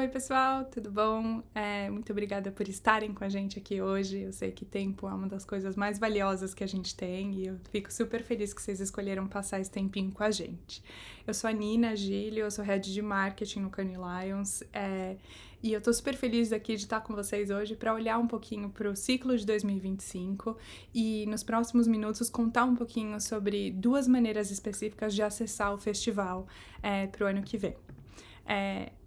Oi, pessoal, tudo bom? Muito obrigada por estarem com a gente aqui hoje. Eu sei que tempo é uma das coisas mais valiosas que a gente tem e eu fico super feliz que vocês escolheram passar esse tempinho com a gente. Eu sou a Nina Gílio, eu sou Head de Marketing no Cannes Lions e eu tô super feliz aqui de estar com vocês hoje para olhar um pouquinho para o ciclo de 2025 e nos próximos minutos contar um pouquinho sobre duas maneiras específicas de acessar o festival para o ano que vem.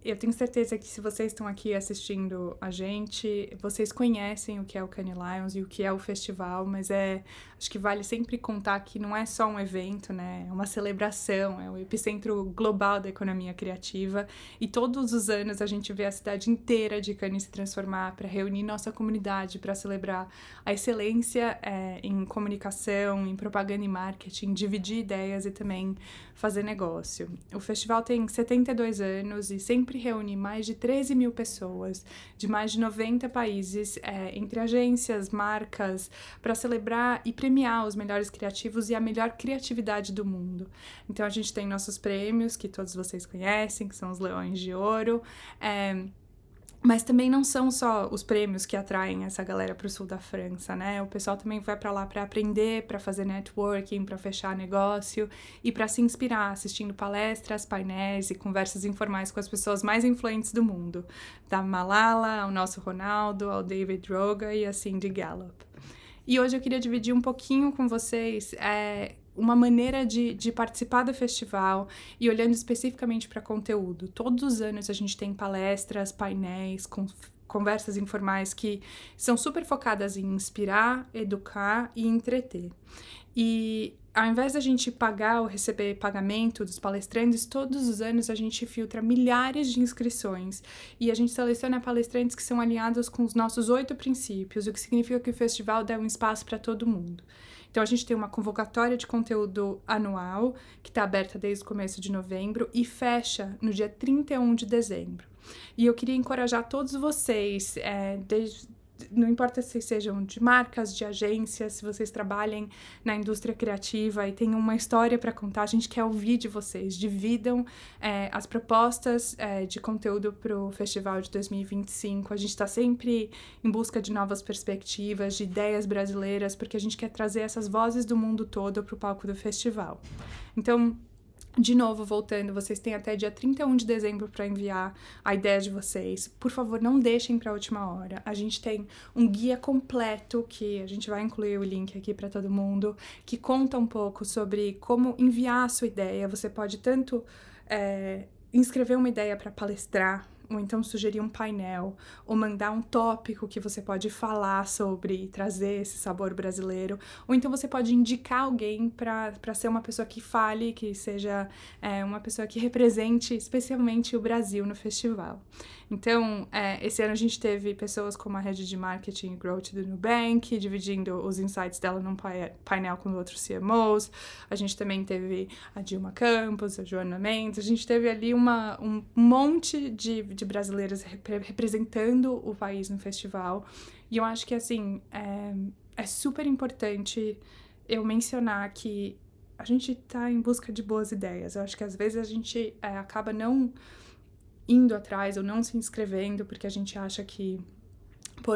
Eu tenho certeza que se vocês estão aqui assistindo a gente, vocês conhecem o que é o Cannes Lions e o que é o festival, mas acho que vale sempre contar que não é só um evento, né? É uma celebração, é o epicentro global da economia criativa e todos os anos a gente vê a cidade inteira de Cannes se transformar para reunir nossa comunidade, para celebrar a excelência em comunicação, em propaganda e marketing, dividir ideias e também fazer negócio. O festival tem 72 anos e sempre reúne mais de 13 mil pessoas de mais de 90 países, entre agências, marcas, para celebrar e premiar os melhores criativos e a melhor criatividade do mundo. Então a gente tem nossos prêmios, que todos vocês conhecem, que são os Leões de Ouro, mas também não são só os prêmios que atraem essa galera para o sul da França, né? O pessoal também vai para lá para aprender, para fazer networking, para fechar negócio e para se inspirar, assistindo palestras, painéis e conversas informais com as pessoas mais influentes do mundo, da Malala ao nosso Ronaldo, ao David Droga e a Cindy Gallop. E hoje eu queria dividir um pouquinho com vocês uma maneira de participar do festival e olhando especificamente para conteúdo. Todos os anos a gente tem palestras, painéis, conversas informais que são super focadas em inspirar, educar e entreter. E ao invés da gente pagar ou receber pagamento dos palestrantes, todos os anos a gente filtra milhares de inscrições e a gente seleciona palestrantes que são alinhados com os nossos 8 princípios, o que significa que o festival dá um espaço para todo mundo. Então a gente tem uma convocatória de conteúdo anual, que está aberta desde o começo de novembro e fecha no dia 31 de dezembro. E eu queria encorajar todos vocês, não importa se sejam de marcas, de agências, se vocês trabalhem na indústria criativa e tenham uma história para contar, a gente quer ouvir de vocês. Dividam as propostas de conteúdo para o festival de 2025. A gente está sempre em busca de novas perspectivas, de ideias brasileiras, porque a gente quer trazer essas vozes do mundo todo para o palco do festival. Então, de novo, voltando, vocês têm até dia 31 de dezembro para enviar a ideia de vocês. Por favor, não deixem para a última hora. A gente tem um guia completo, que a gente vai incluir o link aqui para todo mundo, que conta um pouco sobre como enviar a sua ideia. Você pode tanto inscrever uma ideia para palestrar, ou então sugerir um painel, ou mandar um tópico que você pode falar sobre, trazer esse sabor brasileiro, ou então você pode indicar alguém para ser uma pessoa que fale, que seja uma pessoa que represente especialmente o Brasil no festival. Então, esse ano a gente teve pessoas como a Head de Marketing e Growth do Nubank, dividindo os insights dela num painel com outros CMOs. A gente também teve a Dilma Campos, a Joana Mendes. A gente teve ali um monte de brasileiros representando o país no festival. E eu acho que, assim, é super importante eu mencionar que a gente tá em busca de boas ideias. Eu acho que, às vezes, a gente acaba não indo atrás ou não se inscrevendo porque a gente acha que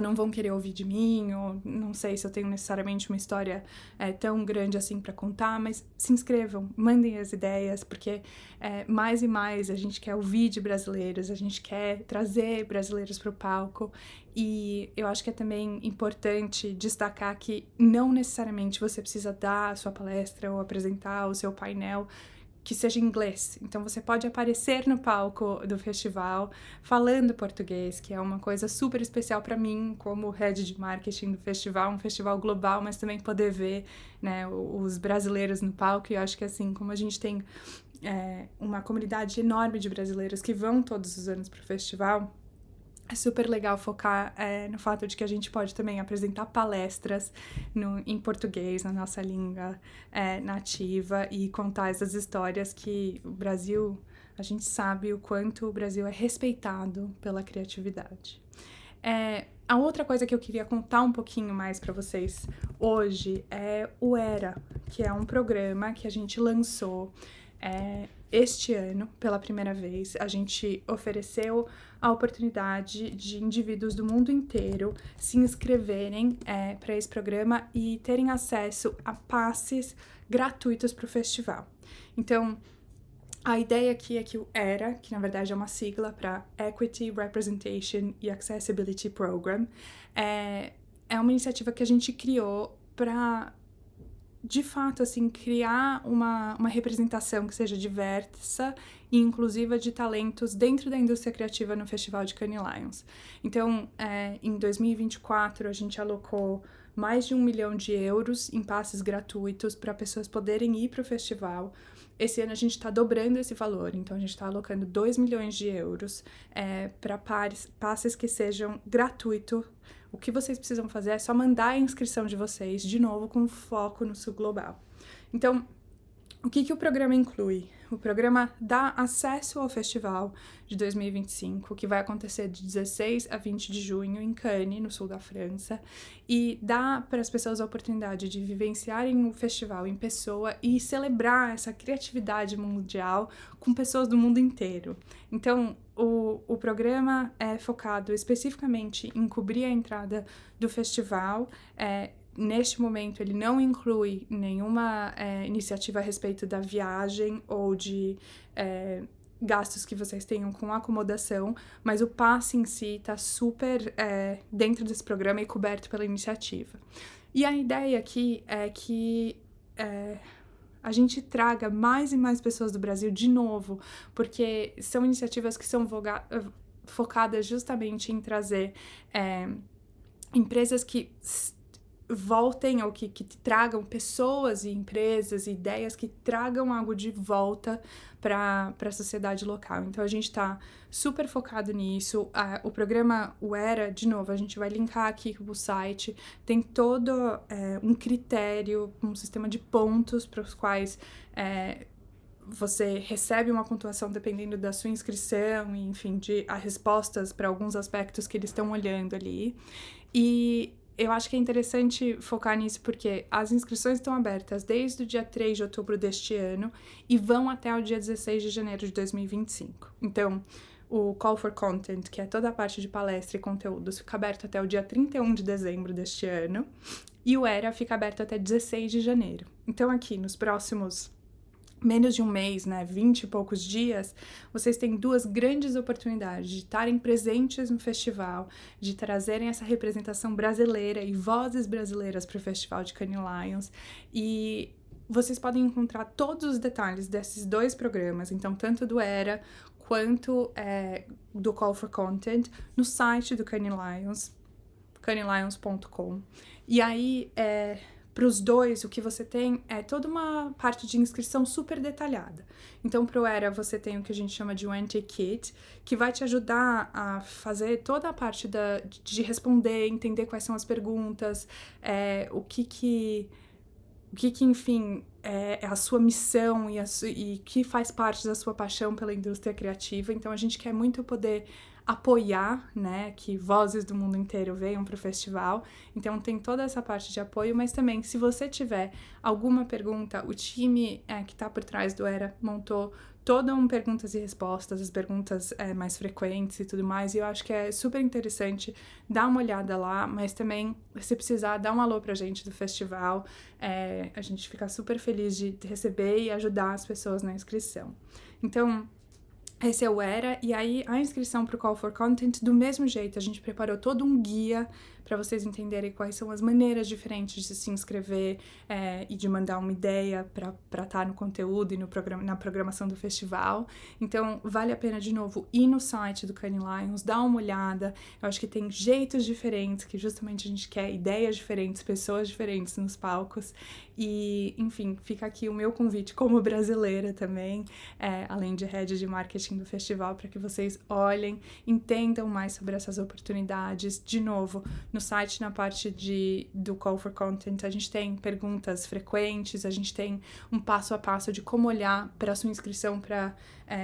não vão querer ouvir de mim, ou não sei se eu tenho necessariamente uma história tão grande assim para contar, mas se inscrevam, mandem as ideias, porque mais e mais a gente quer ouvir de brasileiros, a gente quer trazer brasileiros para o palco, e eu acho que é também importante destacar que não necessariamente você precisa dar a sua palestra ou apresentar o seu painel que seja em inglês. Então você pode aparecer no palco do festival falando português, que é uma coisa super especial para mim como head de marketing do festival, um festival global, mas também poder ver, né, os brasileiros no palco. E eu acho que, assim, como a gente tem uma comunidade enorme de brasileiros que vão todos os anos para o festival, é super legal focar no fato de que a gente pode também apresentar palestras em português, na nossa língua nativa, e contar essas histórias que o Brasil, a gente sabe o quanto o Brasil é respeitado pela criatividade. A outra coisa que eu queria contar um pouquinho mais para vocês hoje é o Era, que é um programa que a gente lançou Este ano, pela primeira vez, a gente ofereceu a oportunidade de indivíduos do mundo inteiro se inscreverem para esse programa e terem acesso a passes gratuitos para o festival. Então, a ideia aqui é que o ERA, que na verdade é uma sigla para Equity, Representation e Accessibility Program, é uma iniciativa que a gente criou para, de fato, assim, criar uma representação que seja diversa e inclusiva de talentos dentro da indústria criativa no Festival de Cannes Lions. Então, em 2024, a gente alocou mais de 1 milhão de euros em passes gratuitos para pessoas poderem ir para o festival. Esse ano a gente está dobrando esse valor, então a gente está alocando 2 milhões de euros para passes que sejam gratuitos. O que vocês precisam fazer é só mandar a inscrição de vocês, de novo, com foco no Sul Global. Então, o que o programa inclui? O programa dá acesso ao festival de 2025, que vai acontecer de 16 a 20 de junho em Cannes, no sul da França, e dá para as pessoas a oportunidade de vivenciarem o festival em pessoa e celebrar essa criatividade mundial com pessoas do mundo inteiro. Então, o programa é focado especificamente em cobrir a entrada do festival. Neste momento, ele não inclui nenhuma iniciativa a respeito da viagem ou de gastos que vocês tenham com acomodação, mas o passe em si está super dentro desse programa e coberto pela iniciativa. E a ideia aqui é que a gente traga mais e mais pessoas do Brasil de novo, porque são iniciativas que são focadas justamente em trazer empresas que voltem ou que tragam pessoas e empresas e ideias que tragam algo de volta para a sociedade local. Então, a gente está super focado nisso. O programa, o ERA, de novo, a gente vai linkar aqui o site, tem todo um critério, um sistema de pontos para os quais você recebe uma pontuação dependendo da sua inscrição, e, enfim, as respostas para alguns aspectos que eles estão olhando ali. E eu acho que é interessante focar nisso porque as inscrições estão abertas desde o dia 3 de outubro deste ano e vão até o dia 16 de janeiro de 2025. Então, o Call for Content, que é toda a parte de palestra e conteúdos, fica aberto até o dia 31 de dezembro deste ano, e o ERA fica aberto até 16 de janeiro. Então, aqui, nos próximos menos de um mês, 20 e poucos dias, vocês têm duas grandes oportunidades de estarem presentes no festival, de trazerem essa representação brasileira e vozes brasileiras para o Festival de Cannes Lions. E vocês podem encontrar todos os detalhes desses dois programas, então tanto do ERA quanto do Call for Content, no site do Cannes Lions, canneslions.com. E aí, para os dois, o que você tem é toda uma parte de inscrição super detalhada. Então, para o ERA, você tem o que a gente chama de um entry kit, que vai te ajudar a fazer toda a parte de responder, entender quais são as perguntas, o que enfim, é a sua missão e que faz parte da sua paixão pela indústria criativa. Então, a gente quer muito poder apoiar, que vozes do mundo inteiro venham para o festival. Então, tem toda essa parte de apoio, mas também, se você tiver alguma pergunta, o time que está por trás do ERA montou todo um perguntas e respostas, as perguntas mais frequentes e tudo mais, e eu acho que é super interessante dar uma olhada lá, mas também, se precisar, dar um alô pra gente do festival. A gente fica super feliz de receber e ajudar as pessoas na inscrição. Então, esse é o ERA, e aí a inscrição para o Call for Content, do mesmo jeito, a gente preparou todo um guia para vocês entenderem quais são as maneiras diferentes de se inscrever e de mandar uma ideia para estar no conteúdo e na programação do festival. Então, vale a pena, de novo, ir no site do Cannes Lions, dar uma olhada. Eu acho que tem jeitos diferentes, que justamente a gente quer ideias diferentes, pessoas diferentes nos palcos. E, enfim, fica aqui o meu convite como brasileira também, além de head de marketing do festival, para que vocês olhem, entendam mais sobre essas oportunidades. De novo, no site, na parte do Call for Content, a gente tem perguntas frequentes, a gente tem um passo a passo de como olhar para a sua inscrição para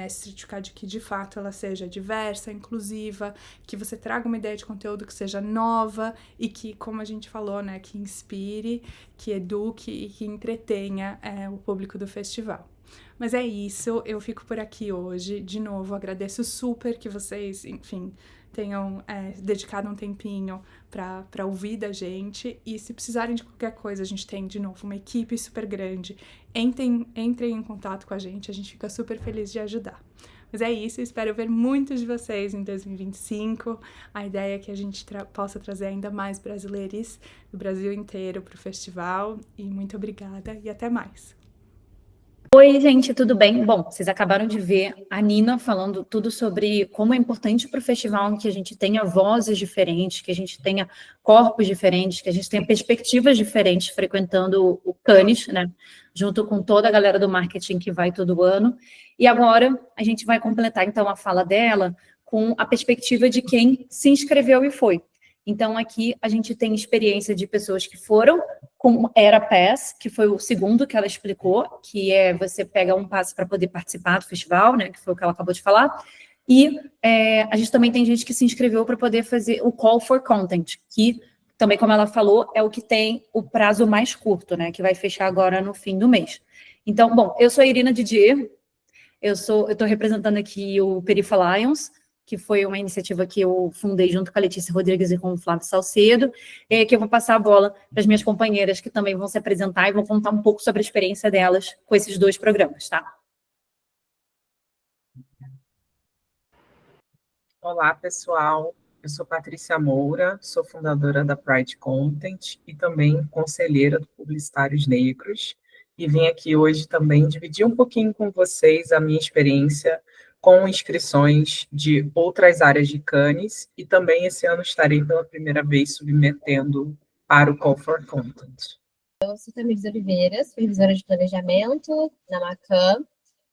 certificar de que, de fato, ela seja diversa, inclusiva, que você traga uma ideia de conteúdo que seja nova e que, como a gente falou, que inspire, que eduque e que entretenha o público do festival. Mas é isso, eu fico por aqui hoje. De novo, agradeço super que vocês, enfim, tenham dedicado um tempinho para ouvir da gente. E se precisarem de qualquer coisa, a gente tem, de novo, uma equipe super grande. Entrem em contato com a gente fica super feliz de ajudar. Mas é isso, espero ver muitos de vocês em 2025. A ideia é que a gente possa trazer ainda mais brasileiros do Brasil inteiro para o festival. E muito obrigada e até mais. Oi, gente, tudo bem? Bom, vocês acabaram de ver a Nina falando tudo sobre como é importante para o festival que a gente tenha vozes diferentes, que a gente tenha corpos diferentes, que a gente tenha perspectivas diferentes frequentando o Cannes, né? Junto com toda a galera do marketing que vai todo ano. E agora a gente vai completar, então, a fala dela com a perspectiva de quem se inscreveu e foi. Então, aqui a gente tem experiência de pessoas que foram com Era Pass, que foi o segundo que ela explicou, que é você pega um passe para poder participar do festival, né, que foi o que ela acabou de falar, e a gente também tem gente que se inscreveu para poder fazer o Call for Content, que também, como ela falou, é o que tem o prazo mais curto, né, que vai fechar agora no fim do mês. Então, bom, eu sou a Irina Didier, eu estou representando aqui o Perifa Lions, que foi uma iniciativa que eu fundei junto com a Letícia Rodrigues e com o Flávio Salcedo, e aqui eu vou passar a bola para as minhas companheiras que também vão se apresentar e vão contar um pouco sobre a experiência delas com esses dois programas, tá? Olá, pessoal. Eu sou Patrícia Moura, sou fundadora da Pride Content e também conselheira do Publicitários Negros. E vim aqui hoje também dividir um pouquinho com vocês a minha experiência com inscrições de outras áreas de Cannes e também esse ano estarei pela primeira vez submetendo para o Call for Content. Eu sou Tamires Oliveira, supervisora de planejamento na Macan.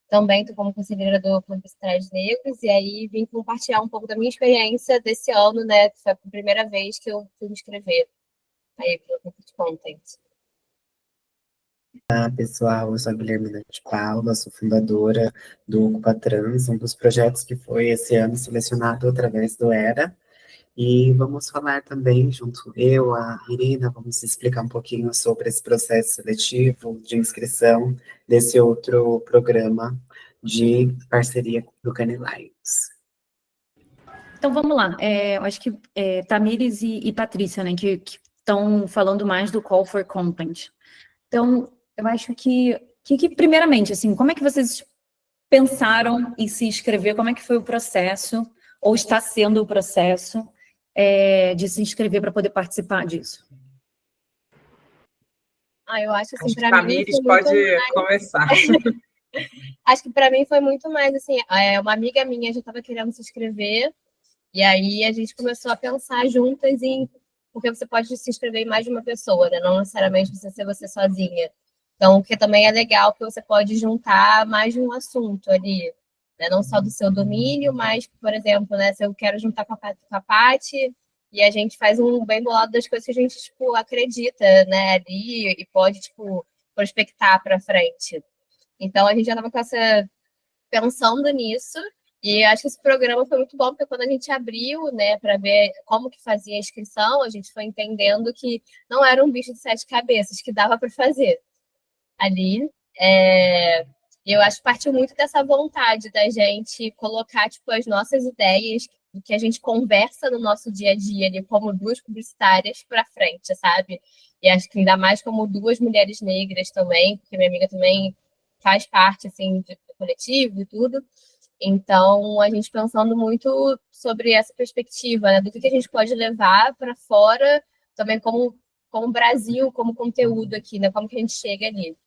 Também estou como conselheira do Publicitários Negros, e aí vim compartilhar um pouco da minha experiência desse ano, né? Que foi a primeira vez que eu fui me inscrever aí para o Corporate Content. Olá, pessoal, eu sou a Guilhermina de Paula, sou fundadora do Ocupa Trans, um dos projetos que foi esse ano selecionado através do ERA. E vamos falar também, junto eu, a Irina, vamos explicar um pouquinho sobre esse processo seletivo de inscrição desse outro programa de parceria do Cannes Lions. Então, vamos lá. Eu acho que Tamires e Patrícia, né, que estão falando mais do Call for Content. Então, eu acho que, primeiramente, assim, como é que vocês pensaram em se inscrever? Como é que foi o processo, ou está sendo o processo, de se inscrever para poder participar disso? Eu acho assim, para mim. Tamires pode começar. Acho que para mim foi muito mais assim, uma amiga minha já estava querendo se inscrever, e aí a gente começou a pensar juntas em, porque você pode se inscrever em mais de uma pessoa, né? Não necessariamente precisa ser você sozinha. Então, o que também é legal, que você pode juntar mais de um assunto ali, né? Não só do seu domínio, mas, por exemplo, né, se eu quero juntar com a Paty, e a gente faz um bem bolado das coisas que a gente, tipo, acredita, né, ali, e pode, tipo, prospectar para frente. Então, a gente já estava pensando nisso, e acho que esse programa foi muito bom, porque quando a gente abriu, né, para ver como que fazia a inscrição, a gente foi entendendo que não era um bicho de 7 cabeças, que dava para fazer ali. Eu acho que partiu muito dessa vontade da gente colocar, tipo, as nossas ideias, do que a gente conversa no nosso dia a dia ali, como duas publicitárias, para frente, sabe? E acho que ainda mais como duas mulheres negras também, porque minha amiga também faz parte, assim, do coletivo e tudo. Então, a gente pensando muito sobre essa perspectiva, né, do que a gente pode levar para fora, também como Brasil, como conteúdo aqui, né, como que a gente chega ali.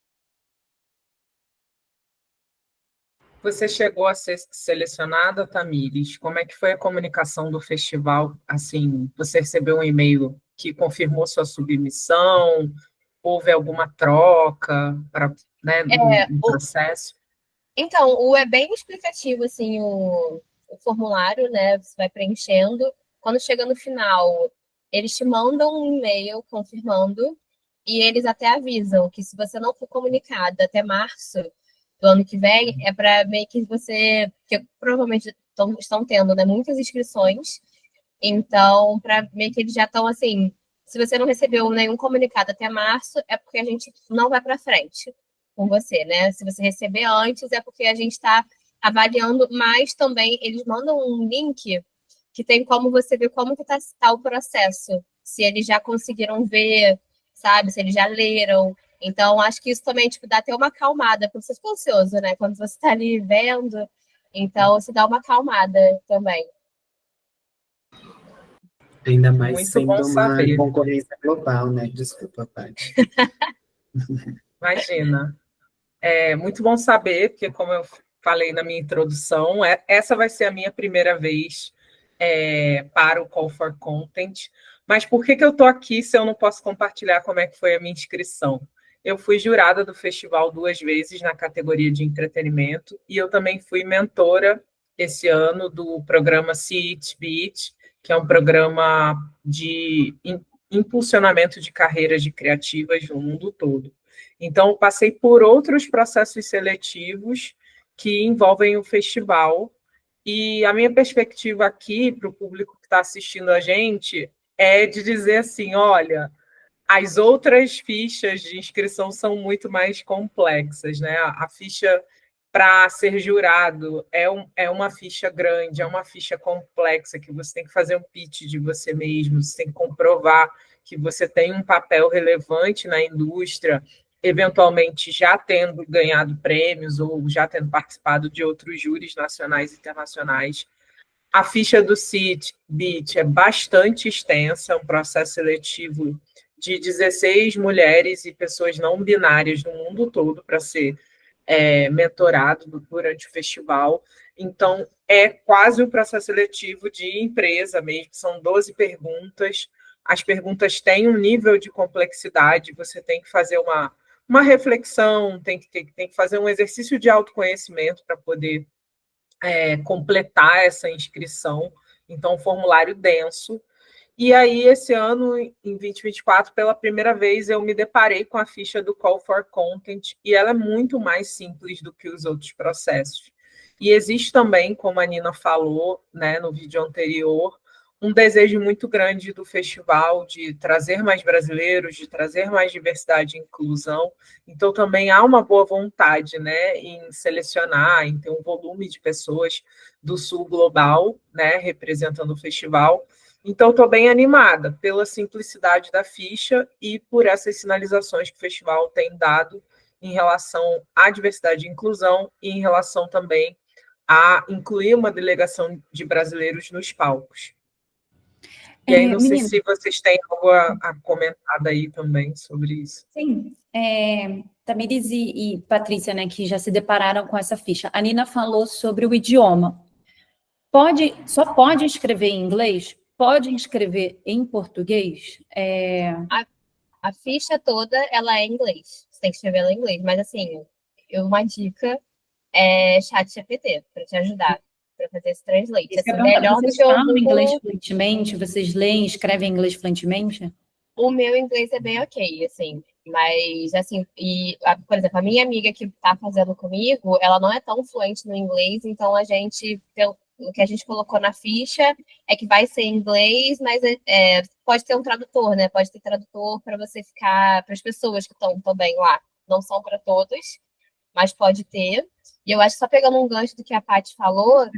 Você chegou a ser selecionada, Tamires? Como é que foi a comunicação do festival? Assim, você recebeu um e-mail que confirmou sua submissão? Houve alguma troca para, né, no processo? Então, é bem explicativo, assim, o formulário, né? Você vai preenchendo. Quando chega no final, eles te mandam um e-mail confirmando, e eles até avisam que se você não for comunicado até março do ano que vem, é para meio que você, que provavelmente estão tendo, né, muitas inscrições, então, para meio que eles já estão assim, se você não recebeu nenhum comunicado até março, é porque a gente não vai para frente. com você, né? Se você receber antes, é porque a gente está avaliando, mas também eles mandam um link que tem como você ver como que tá o processo, se eles já conseguiram ver, sabe? Se eles já leram. Então, acho que isso também, tipo, dá até uma acalmada, porque você fica ansioso, né? Quando você está ali vendo, então, se dá uma acalmada também. Ainda mais Muito bom sendo uma saber. concorrência global, né? Desculpa, Paty. Imagina. É muito bom saber, porque como eu falei na minha introdução, essa vai ser a minha primeira vez para o Call for Content. Mas por que eu estou aqui se eu não posso compartilhar como é que foi a minha inscrição? Eu fui jurada do festival 2 vezes na categoria de entretenimento e eu também fui mentora esse ano do programa See It, Be It, que é um programa de impulsionamento de carreiras de criativas no mundo todo. Então, eu passei por outros processos seletivos que envolvem o festival. E a minha perspectiva aqui, para o público que está assistindo a gente, é de dizer assim: olha, as outras fichas de inscrição são muito mais complexas, né? A ficha para ser jurado é uma ficha grande, é uma ficha complexa, que você tem que fazer um pitch de você mesmo, você tem que comprovar que você tem um papel relevante na indústria, eventualmente já tendo ganhado prêmios ou já tendo participado de outros júris nacionais e internacionais. A ficha do CIT-BIT é bastante extensa, é um processo seletivo de 16 mulheres e pessoas não binárias no mundo todo para ser mentorado durante o festival. Então, é quase um processo seletivo de empresa mesmo, são 12 perguntas. As perguntas têm um nível de complexidade, você tem que fazer uma reflexão, tem que fazer um exercício de autoconhecimento para poder completar essa inscrição. Então, um formulário denso. E aí, esse ano, em 2024, pela primeira vez, eu me deparei com a ficha do Call for Content, e ela é muito mais simples do que os outros processos. E existe também, como a Nina falou, né, no vídeo anterior, um desejo muito grande do festival de trazer mais brasileiros, de trazer mais diversidade e inclusão. Então, também há uma boa vontade, né, em selecionar, em ter um volume de pessoas do sul global, né, representando o festival. Então, estou bem animada pela simplicidade da ficha e por essas sinalizações que o festival tem dado em relação à diversidade e inclusão e em relação também a incluir uma delegação de brasileiros nos palcos. E aí, não sei se vocês têm algo a comentar daí também sobre isso. Sim, Tamires e Patrícia, né, que já se depararam com essa ficha. A Nina falou sobre o idioma. Só pode escrever em inglês? Pode escrever em português? A ficha toda, ela é em inglês. Você tem que escrever ela em inglês. Mas, assim, uma dica é ChatGPT, para te ajudar, para fazer esse translate. Assim, melhor do vocês que o falam Google. Inglês fluentemente? Vocês leem, escrevem inglês fluentemente? O meu inglês é bem ok, assim. Mas, assim, por exemplo, a minha amiga que tá fazendo comigo, ela não é tão fluente no inglês, então o que a gente colocou na ficha é que vai ser em inglês, mas pode ter um tradutor, né? Pode ter tradutor para você ficar, para as pessoas que estão também lá. Não são para todos, mas pode ter. E eu acho que só pegando um gancho do que a Paty falou,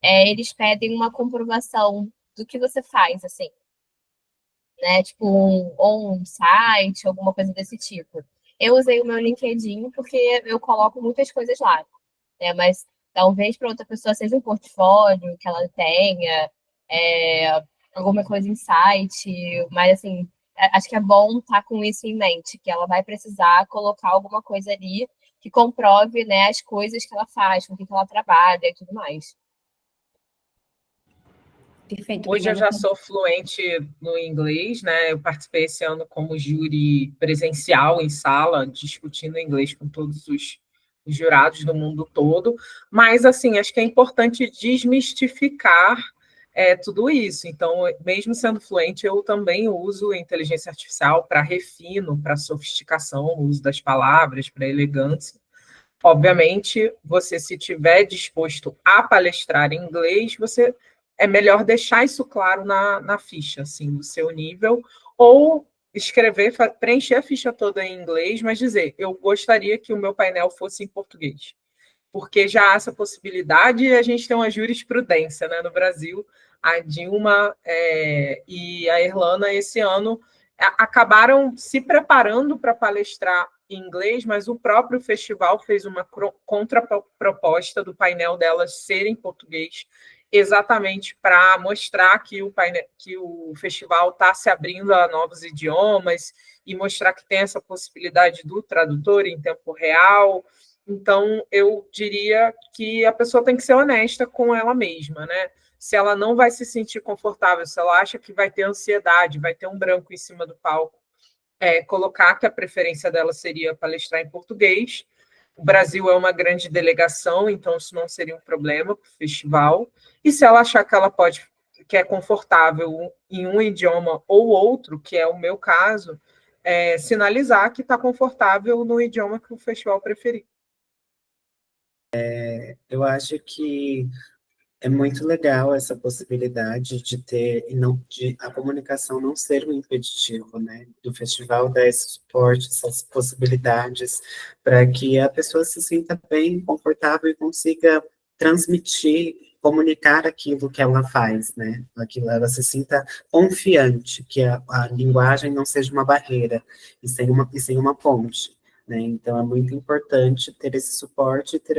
eles pedem uma comprovação do que você faz, assim. Né? Tipo, um site, alguma coisa desse tipo. Eu usei o meu LinkedIn porque eu coloco muitas coisas lá, né? Mas talvez para outra pessoa seja um portfólio que ela tenha, alguma coisa em site, mas assim, acho que é bom estar com isso em mente, que ela vai precisar colocar alguma coisa ali que comprove, né, as coisas que ela faz, com o que ela trabalha e tudo mais. Perfeito. Hoje eu já sou fluente no inglês, né? Eu participei esse ano como júri presencial em sala, discutindo inglês com todos os jurados do mundo todo. Mas, assim, acho que é importante desmistificar tudo isso. Então, mesmo sendo fluente, eu também uso inteligência artificial para refino, para sofisticação, no uso das palavras, para elegância. Obviamente, você, se tiver disposto a palestrar em inglês, é melhor deixar isso claro na ficha, assim, do seu nível, ou escrever, preencher a ficha toda em inglês, mas dizer, eu gostaria que o meu painel fosse em português. Porque já há essa possibilidade e a gente tem uma jurisprudência, né, no Brasil. A Dilma e a Erlana, esse ano, acabaram se preparando para palestrar em inglês, mas o próprio festival fez uma contraproposta do painel delas ser em português, exatamente para mostrar que o festival está se abrindo a novos idiomas e mostrar que tem essa possibilidade do tradutor em tempo real. Então, eu diria que a pessoa tem que ser honesta com ela mesma, né? Se ela não vai se sentir confortável, se ela acha que vai ter ansiedade, vai ter um branco em cima do palco, colocar que a preferência dela seria palestrar em português. O Brasil é uma grande delegação, então isso não seria um problema para o festival. E se ela achar que ela que é confortável em um idioma ou outro, que é o meu caso, sinalizar que está confortável no idioma que o festival preferir. Eu acho que é muito legal essa possibilidade de ter, e não, de a comunicação não ser um impeditivo, né? Do festival dar esse suporte, essas possibilidades, para que a pessoa se sinta bem, confortável e consiga transmitir, comunicar aquilo que ela faz, né? Aquilo, ela se sinta confiante, que a linguagem não seja uma barreira, e sim uma ponte. Né? Então, é muito importante ter esse suporte, ter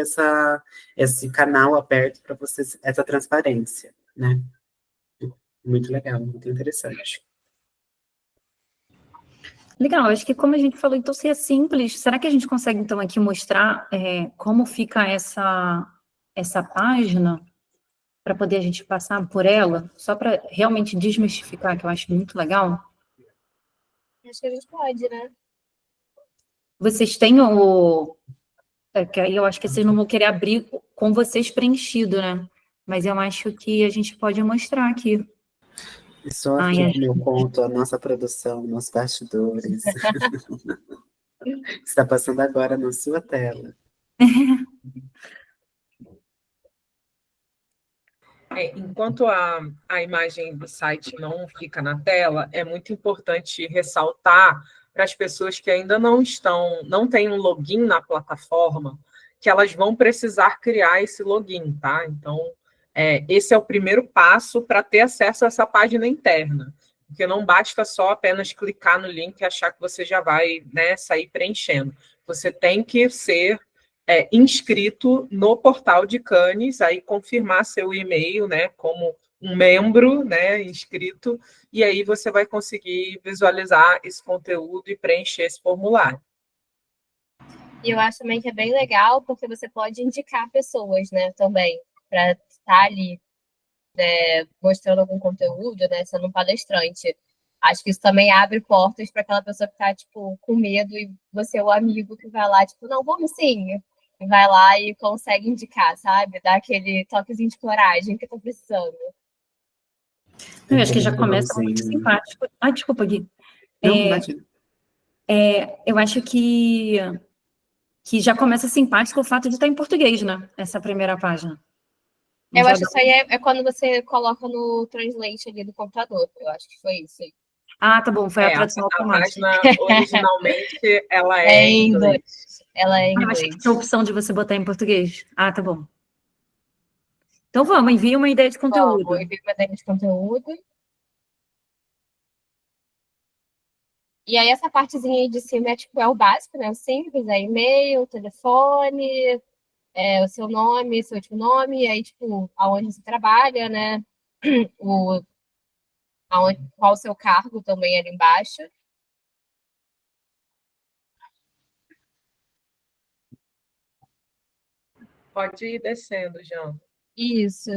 esse canal aberto para você, essa transparência, né? Muito legal, muito interessante. Legal, acho que como a gente falou, então, se é simples, será que a gente consegue, então, aqui mostrar como fica essa página, para poder a gente passar por ela, só para realmente desmistificar, que eu acho muito legal? Acho que a gente pode, né? Vocês têm que aí eu acho que vocês não vão querer abrir com vocês preenchido, né? Mas eu acho que a gente pode mostrar aqui. E só aqui como eu conto a nossa produção nos bastidores. Está passando agora na sua tela. Enquanto a imagem do site não fica na tela, é muito importante ressaltar para as pessoas que ainda não têm um login na plataforma, que elas vão precisar criar esse login, tá? Então, esse é o primeiro passo para ter acesso a essa página interna, porque não basta só apenas clicar no link e achar que você já vai, né, sair preenchendo. Você tem que ser inscrito no portal de Cannes, aí confirmar seu e-mail, né, como um membro, né, inscrito, e aí você vai conseguir visualizar esse conteúdo e preencher esse formulário. E eu acho também que é bem legal, porque você pode indicar pessoas, né, também, para estar ali mostrando algum conteúdo, né, sendo um palestrante. Acho que isso também abre portas para aquela pessoa que está, tipo, com medo e você é o amigo que vai lá, tipo, não, vamos sim. E vai lá e consegue indicar, sabe? Dar aquele toquezinho de coragem que eu tô precisando. Eu acho que já começa muito simpático. Ai, desculpa, Gui. Não, imagina. Eu acho que já começa simpático o fato de estar em português, né? Essa primeira página. Eu acho que isso aí é quando você coloca no Translate ali do computador. Eu acho que foi isso aí. Ah, tá bom, foi a tradução automática. A página, originalmente, ela é em inglês. Ela é em Eu inglês. achei que tinha a opção de você botar em português. Ah, tá bom. Então vamos, envia uma ideia de conteúdo. Vamos, envia uma ideia de conteúdo. E aí essa partezinha aí de cima é o básico, né? O simples, é e-mail, telefone, o seu nome, seu último nome, e aí, tipo, aonde você trabalha, né? Qual o seu cargo também ali embaixo. Pode ir descendo, Jean. Isso.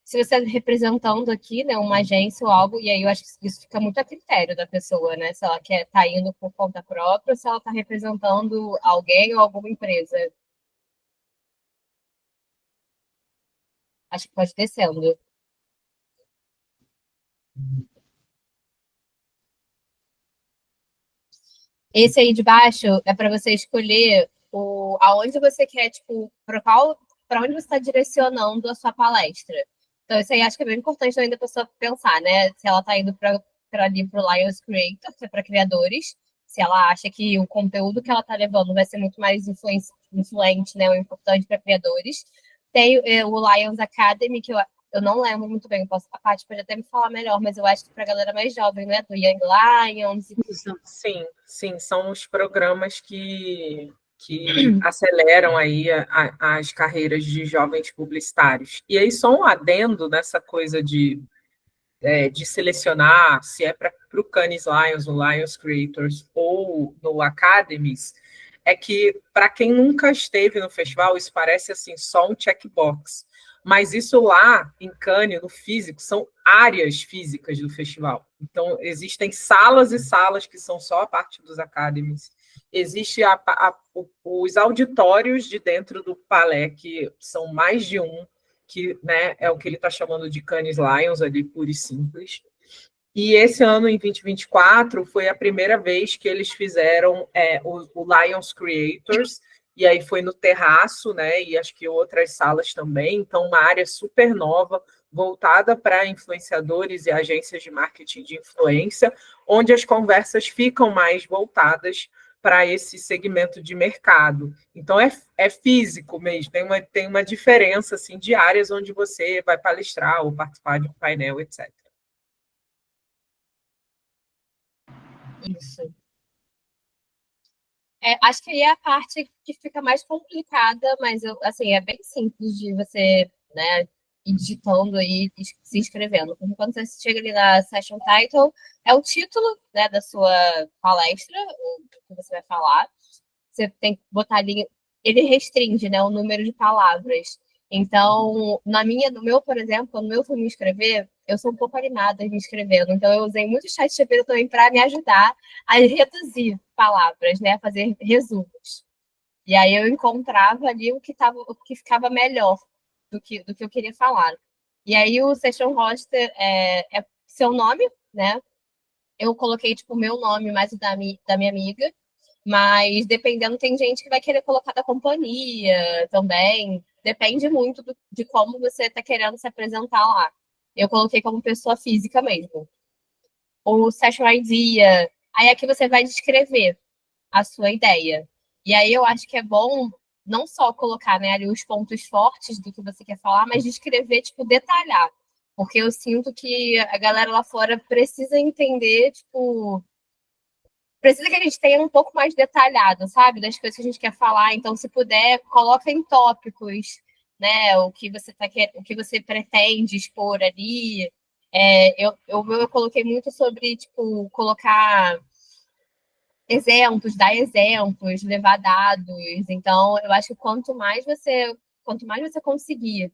Se você está representando aqui, né, uma agência ou algo, e aí eu acho que isso fica muito a critério da pessoa, né? Se ela quer estar indo por conta própria, ou se ela está representando alguém ou alguma empresa. Acho que pode ir descendo. Esse aí de baixo é para você escolher aonde você quer, tipo, para qual para onde você está direcionando a sua palestra. Então, isso aí acho que é bem importante também da pessoa pensar, né? Se ela está indo para ali para o Lions Creator, que é para criadores, se ela acha que o conteúdo que ela está levando vai ser muito mais influente, né, ou importante para criadores. Tem o Lions Academy, que eu não lembro muito bem, a Paty pode até me falar melhor, mas eu acho que para a galera mais jovem, né, do Young Lions. Sim, são os programas que aceleram aí as carreiras de jovens publicitários. E aí, só um adendo nessa coisa de selecionar se é para o Cannes Lions, no Lions Creators ou no Academies, é que, para quem nunca esteve no festival, isso parece assim só um checkbox. Mas isso lá, em Cannes, no físico, são áreas físicas do festival. Então, existem salas e salas que são só a parte dos Academies. Existe os auditórios de dentro do Palais, que são mais de um, que, né, é o que ele está chamando de Cannes Lions, ali, puro e simples. E esse ano, em 2024, foi a primeira vez que eles fizeram o Lions Creators, e aí foi no terraço, né, e acho que outras salas também, então uma área super nova, voltada para influenciadores e agências de marketing de influência, onde as conversas ficam mais voltadas para esse segmento de mercado. Então, é físico mesmo, tem uma diferença assim, de áreas onde você vai palestrar ou participar de um painel, etc. Isso. Acho que aí é a parte que fica mais complicada, mas assim, é bem simples de você, né, ir digitando e se inscrevendo. Porque quando você chega ali na session title, é o título, né, da sua palestra, o que você vai falar. Você tem que botar ali, ele restringe, né, o número de palavras. Então, no meu, por exemplo, quando eu fui me inscrever, eu sou um pouco animada me inscrevendo, então eu usei muito o ChatGPT também para me ajudar a reduzir palavras, né, a fazer resumos. E aí eu encontrava ali o que ficava melhor do que eu queria falar. E aí o Session Roster é seu nome, né? Eu coloquei tipo o meu nome mais o da minha amiga, mas dependendo, tem gente que vai querer colocar da companhia também. Depende muito de como você está querendo se apresentar lá. Eu coloquei como pessoa física mesmo. O Session Idea. Aí aqui você vai descrever a sua ideia. E aí eu acho que é bom não só colocar, né, ali os pontos fortes do que você quer falar, mas descrever, tipo, detalhar. Porque eu sinto que a galera lá fora precisa entender, tipo, precisa que a gente tenha um pouco mais detalhado, sabe? Das coisas que a gente quer falar. Então, se puder, coloca em tópicos, né? O que você pretende expor ali. Eu coloquei muito sobre, tipo, colocar exemplos, dar exemplos, levar dados. Então, eu acho que quanto mais você conseguir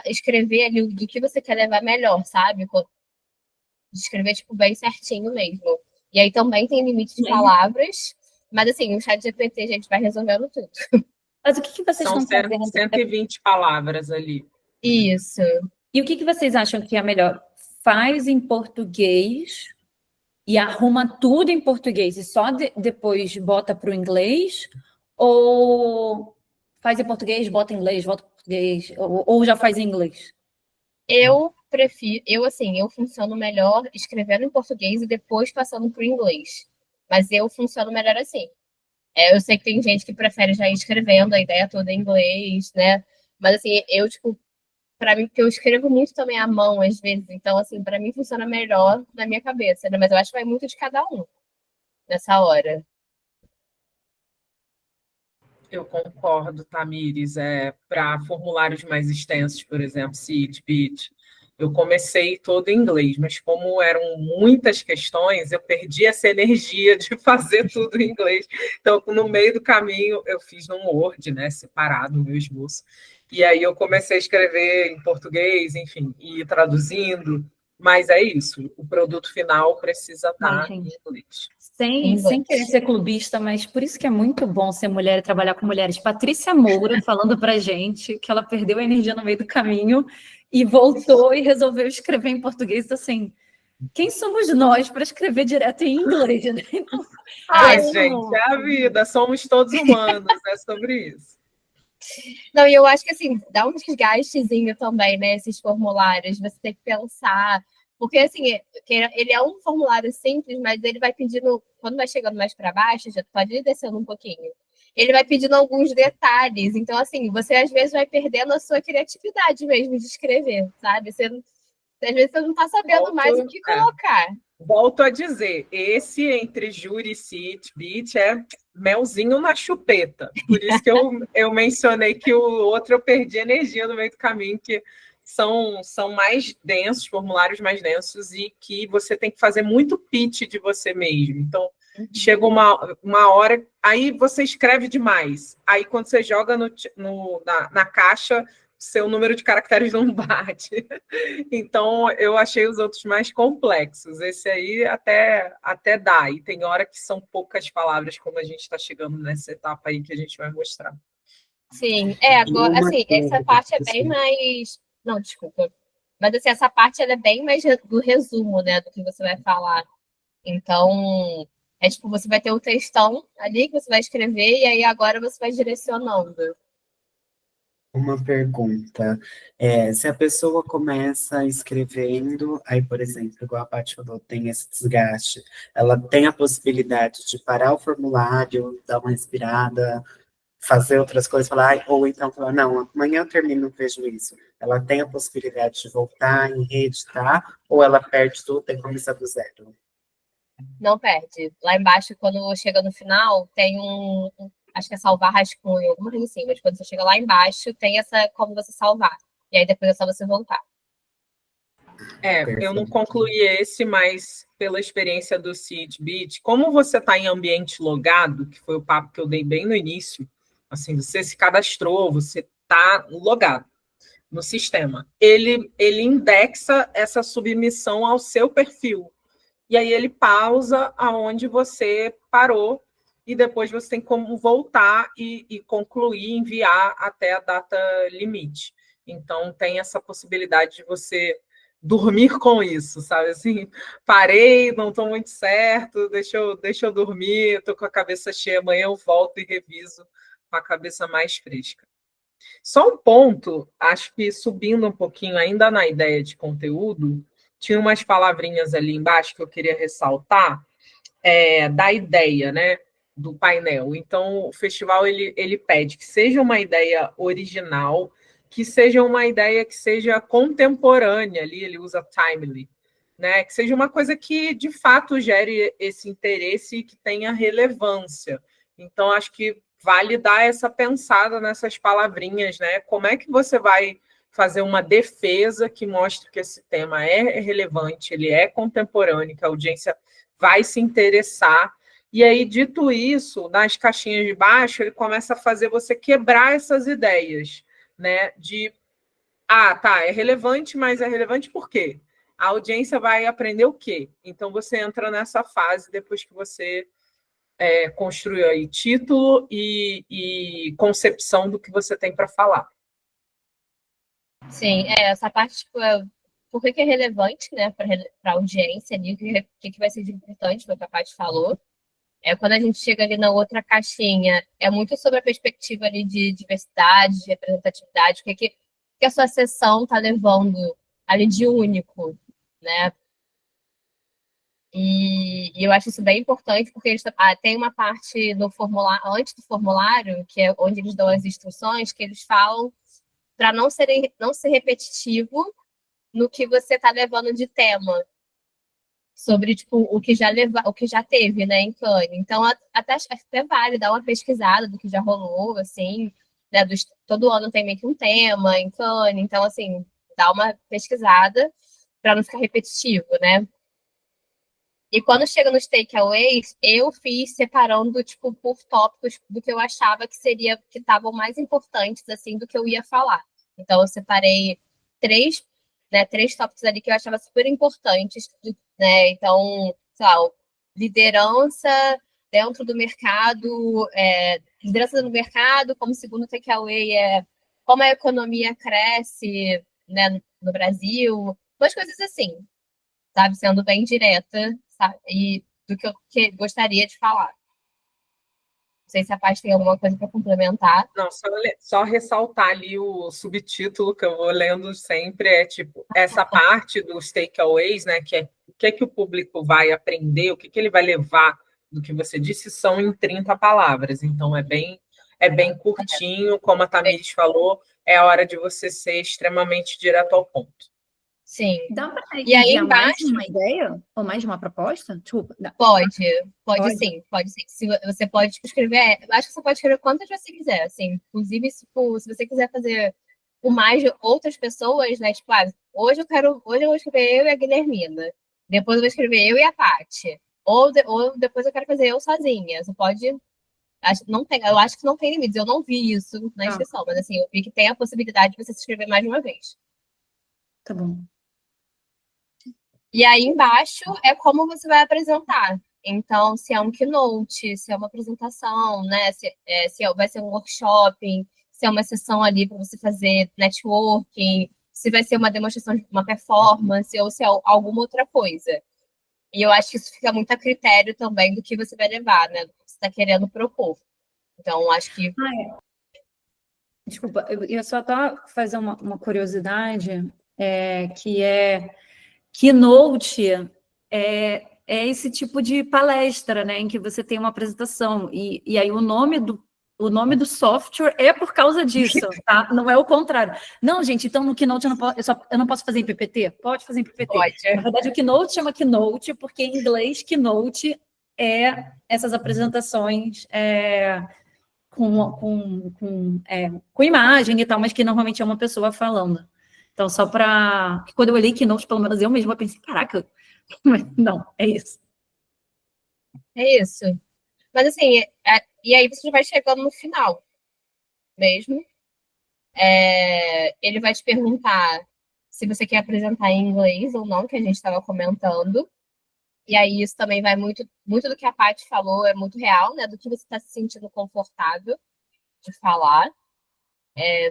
escrever ali do que você quer levar melhor, sabe? Escrever, tipo, bem certinho mesmo. E aí também tem limite de palavras, mas assim, o chat GPT, a gente vai resolvendo tudo. Mas o que vocês São estão fazendo? 120 palavras ali. Isso. E o que vocês acham que é melhor? Faz em português e arruma tudo em português e só depois bota para o inglês? Ou faz em português, bota em inglês, volta para português? Ou já faz em inglês? Eu prefiro, eu funciono melhor escrevendo em português e depois passando para o inglês. Mas eu funciono melhor assim. Eu sei que tem gente que prefere já ir escrevendo a ideia toda em inglês, né? Mas assim, tipo, para mim, porque eu escrevo muito também à mão às vezes, então assim, para mim funciona melhor na minha cabeça, né? Mas eu acho que vai muito de cada um nessa hora. Eu concordo, Tamires. Para formulários mais extensos, por exemplo, CIT, BIT, eu comecei todo em inglês, mas como eram muitas questões, eu perdi essa energia de fazer tudo em inglês. Então, no meio do caminho, eu fiz num Word, né, separado, o meu esboço. E aí eu comecei a escrever em português, enfim, e ir traduzindo. Mas é isso, o produto final precisa estar em inglês. Sem querer ser clubista, mas por isso que é muito bom ser mulher e trabalhar com mulheres. Patrícia Moura falando pra gente que ela perdeu a energia no meio do caminho e voltou e resolveu escrever em português. Então, assim, quem somos nós para escrever direto em inglês, né? Ai, gente, é a vida, somos todos humanos, é sobre isso. Não, e eu acho que assim, dá um desgastezinho também, né? Esses formulários, você tem que pensar. Porque assim, ele é um formulário simples, mas ele vai pedindo, quando vai chegando mais para baixo, já pode ir descendo um pouquinho. Ele vai pedindo alguns detalhes. Então, assim, você às vezes vai perdendo a sua criatividade mesmo de escrever, sabe? Às vezes você não está sabendo mais o que colocar. Volto a dizer, esse entre júri e Citbit é melzinho na chupeta. Por isso que eu mencionei que o outro eu perdi energia no meio do caminho, que são mais densos, formulários mais densos, e que você tem que fazer muito pitch de você mesmo. Então, chega uma hora, aí você escreve demais. Aí, quando você joga na caixa, seu número de caracteres não bate. Então, eu achei os outros mais complexos. Esse aí até dá. E tem hora que são poucas palavras, como a gente está chegando nessa etapa aí que a gente vai mostrar. Sim, agora, assim, essa parte é bem mais. Não, desculpa. Mas, assim, essa parte ela é bem mais do resumo, né, do que você vai falar. Então, é tipo, você vai ter o textão ali que você vai escrever, e aí agora você vai direcionando. Uma pergunta. Se a pessoa começa escrevendo, aí, por exemplo, igual a Paty falou, tem esse desgaste, ela tem a possibilidade de parar o formulário, dar uma respirada, fazer outras coisas, falar, ou então falar, não, amanhã eu termino, vejo isso. Ela tem a possibilidade de voltar e reeditar, ou ela perde tudo e começa do zero? Não perde. Lá embaixo, quando chega no final, tem acho que é salvar rascunho, alguma coisa assim, mas quando você chega lá embaixo, tem essa como você salvar. E aí depois é só você voltar. Eu não concluí esse, mas pela experiência do Citbit, como você está em ambiente logado, que foi o papo que eu dei bem no início, assim, você se cadastrou, você está logado no sistema. Ele indexa essa submissão ao seu perfil. E aí ele pausa aonde você parou e depois você tem como voltar e concluir, enviar até a data limite. Então tem essa possibilidade de você dormir com isso, sabe? Assim, parei, não estou muito certo, deixa eu dormir, estou com a cabeça cheia, amanhã eu volto e reviso com a cabeça mais fresca. Só um ponto, acho que subindo um pouquinho ainda na ideia de conteúdo, tinha umas palavrinhas ali embaixo que eu queria ressaltar, da ideia, né, do painel. Então, o festival ele pede que seja uma ideia original, que seja uma ideia que seja contemporânea, ali ele usa timely, né, que seja uma coisa que de fato gere esse interesse e que tenha relevância. Então, acho que vale dar essa pensada nessas palavrinhas, né? Como é que você vai fazer uma defesa que mostre que esse tema é relevante, ele é contemporâneo, que a audiência vai se interessar. E aí, dito isso, nas caixinhas de baixo, ele começa a fazer você quebrar essas ideias, né? Tá, é relevante, mas é relevante por quê? A audiência vai aprender o quê? Então, você entra nessa fase depois que você construiu aí título e concepção do que você tem para falar. Sim, essa parte, tipo, por que é relevante, né, para a audiência ali, o que vai ser de importante, foi o que a Paty falou. Quando a gente chega ali na outra caixinha, é muito sobre a perspectiva ali de diversidade, de representatividade, o que a sua sessão está levando ali de único, né? E eu acho isso bem importante, porque eles tem uma parte no formulário, antes do formulário, que é onde eles dão as instruções, que eles falam para não ser repetitivo no que você está levando de tema sobre tipo o que já teve, né, em Cannes. Então até vale dar uma pesquisada do que já rolou, assim, né, todo ano tem meio que um tema em Cannes, então assim, dá uma pesquisada para não ficar repetitivo, né? E quando chega nos takeaways, eu fiz separando tipo por tópicos do que eu achava que estavam mais importantes assim do que eu ia falar. Então eu separei três tópicos ali que eu achava super importantes, né? Então, sei lá, liderança dentro do mercado, liderança no mercado, como segundo takeaway como a economia cresce, né, no Brasil, umas coisas assim, sabe? Sendo bem direta, sabe? E do que eu gostaria de falar. sei se a Paty tem alguma coisa para complementar. Não, só ressaltar ali o subtítulo que eu vou lendo sempre, é tipo, essa parte dos takeaways, né, que é o que o público vai aprender, o que ele vai levar do que você disse, são em 30 palavras. Então, é bem curtinho, como a Tamires falou, é a hora de você ser extremamente direto ao ponto. Sim. Dá para E aí enviar mais embaixo, de uma ideia? Ou mais de uma proposta? Desculpa. pode Pode? sim, pode sim. Se você pode tipo, escrever, eu acho que você pode escrever quantas você quiser, assim. Inclusive, se você quiser fazer com mais de outras pessoas, né? Tipo, hoje eu vou escrever eu e a Guilhermina. Depois eu vou escrever eu e a Paty. Ou depois eu quero fazer eu sozinha. Você pode. Eu acho que não tem limites. Eu não vi isso na inscrição, mas assim, eu vi que tem a possibilidade de você se inscrever mais de uma vez. Tá bom. E aí embaixo é como você vai apresentar. Então, se é um keynote, se é uma apresentação, né? Se vai ser um workshop, se é uma sessão ali para você fazer networking, se vai ser uma demonstração de uma performance ou se é alguma outra coisa. E eu acho que isso fica muito a critério também do que você vai levar, né? Do que você está querendo propor. Então, acho que. Desculpa, eu ia só fazer uma curiosidade, que é Keynote é esse tipo de palestra, né, em que você tem uma apresentação, e aí o nome do software é por causa disso, tá? Não é o contrário. Não, gente, então no Keynote eu não posso fazer em PPT? Pode fazer em PPT. Pode. Na verdade, o Keynote chama Keynote, porque em inglês Keynote é essas apresentações com imagem e tal, mas que normalmente é uma pessoa falando. Então, só para... Quando eu olhei Keynote, pelo menos eu mesma pensei, caraca, não, é isso. É isso. Mas assim, e aí você vai chegando no final mesmo. Ele vai te perguntar se você quer apresentar em inglês ou não, que a gente estava comentando. E aí isso também vai muito, muito do que a Paty falou, é muito real, né? Do que você está se sentindo confortável de falar.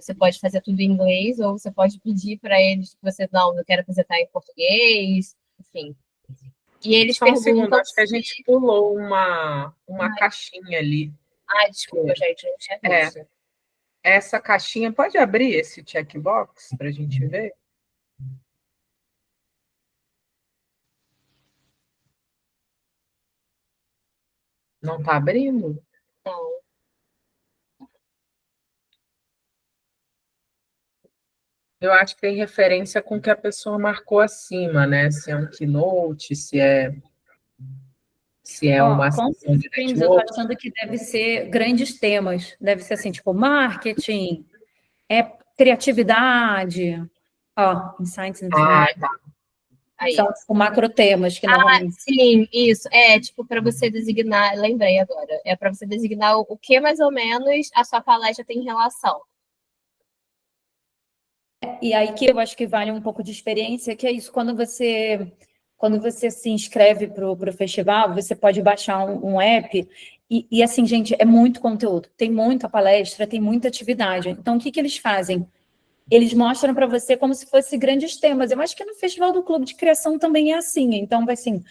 Você pode fazer tudo em inglês, ou você pode pedir para eles que você não quer apresentar em português, enfim. E eles Só um segundo, perguntam acho que a gente pulou uma caixinha ali. Desculpa, gente, não tinha visto. Essa caixinha, pode abrir esse checkbox para a gente ver? Não está abrindo? Não. Eu acho que tem referência com o que a pessoa marcou acima, né? Se é um keynote, se é uma Com sessão de streams, eu estou network. achando que deve ser grandes temas. Deve ser assim, tipo, marketing, criatividade, insights and trends. Tá. Aí. São tipo, macro temas que normalmente... Sim, isso. Tipo, para você designar, lembrei agora, é para você designar o que mais ou menos a sua palestra tem relação. E aí que eu acho que vale um pouco de experiência, que é isso, quando você se inscreve para o festival, você pode baixar um app, e assim, gente, é muito conteúdo, tem muita palestra, tem muita atividade. Então, o que eles fazem? Eles mostram para você como se fosse grandes temas. Eu acho que no Festival do Clube de Criação também é assim. Então, vai assim,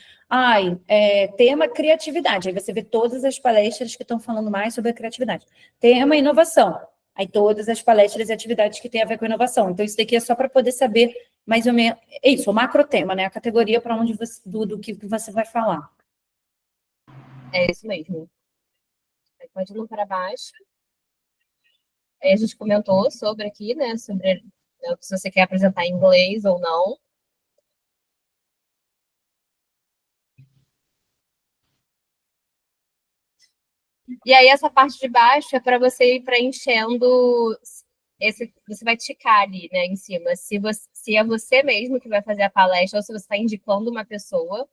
tema criatividade. Aí você vê todas as palestras que estão falando mais sobre a criatividade. Tema inovação. Aí todas as palestras e atividades que têm a ver com inovação. Então, isso daqui é só para poder saber mais ou menos... É isso, o macro tema, né? A categoria para onde do que você vai falar. É isso mesmo. Aí pode ir para baixo. Aí a gente comentou sobre aqui, né? Sobre se você quer apresentar em inglês ou não. E aí, essa parte de baixo é para você ir preenchendo. Você vai ticar ali, né, em cima. Se é você mesmo que vai fazer a palestra ou se você está indicando uma pessoa.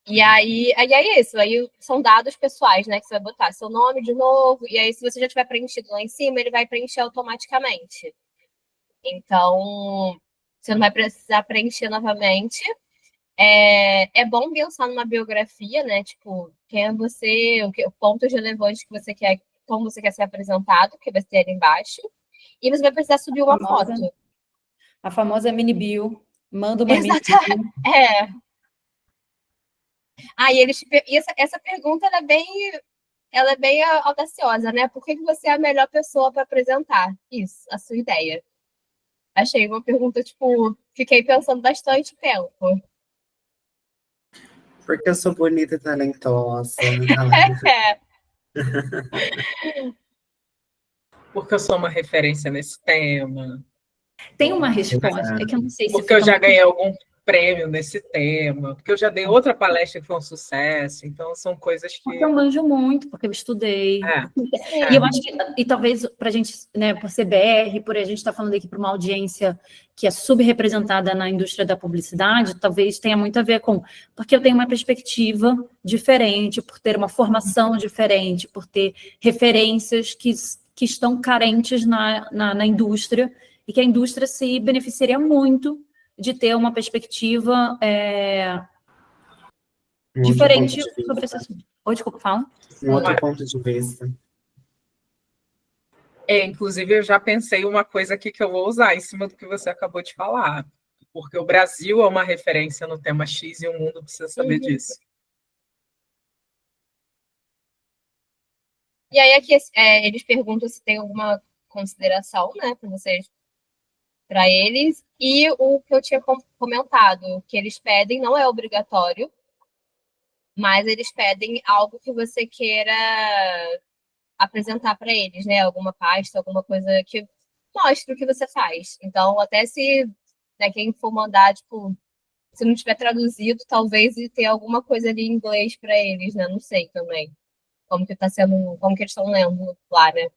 E aí é isso. Aí são dados pessoais, né, que você vai botar. Seu nome de novo. E aí, se você já tiver preenchido lá em cima, ele vai preencher automaticamente. Então, você não vai precisar preencher novamente. É bom pensar numa biografia, né? Tipo, quem é você, pontos relevantes que você quer, como você quer ser apresentado, que vai ter ali embaixo. E você vai precisar subir uma foto. A famosa mini bio. Manda uma mini bio. Exatamente. E essa pergunta ela é bem audaciosa, né? Por que você é a melhor pessoa para apresentar isso, a sua ideia? Achei uma pergunta, tipo, fiquei pensando bastante tempo. Porque eu sou bonita e talentosa. É, Porque eu sou uma referência nesse tema. Tem uma resposta, é que eu não sei se Porque eu fica já muito... ganhei algum prêmio nesse tema, porque eu já dei outra palestra que foi um sucesso, então são coisas Porque que. eu manjo muito, porque eu estudei. É, E eu acho que, e talvez para a gente, né, por ser BR, por a gente estar falando aqui para uma audiência que é subrepresentada na indústria da publicidade, talvez tenha muito a ver com, porque eu tenho uma perspectiva diferente, por ter uma formação diferente, por ter referências que estão carentes na indústria, e que a indústria se beneficiaria muito de ter uma perspectiva um outro ponto diferente de sobre esse vista. assunto. Oi, desculpa, fala. Um outro ponto de vista. Inclusive, eu já pensei uma coisa aqui que eu vou usar em cima do que você acabou de falar, porque o Brasil é uma referência no tema X e o mundo precisa saber disso. E aí aqui eles perguntam se tem alguma consideração, né, para vocês, para eles. E o que eu tinha comentado, que eles pedem, não é obrigatório, mas eles pedem algo que você queira apresentar para eles, né? Alguma pasta, alguma coisa que mostre o que você faz. Então, até se, né, quem for mandar, tipo, se não tiver traduzido, talvez ter alguma coisa ali em inglês para eles, né? Não sei também como que tá sendo, como que eles estão lendo lá, né?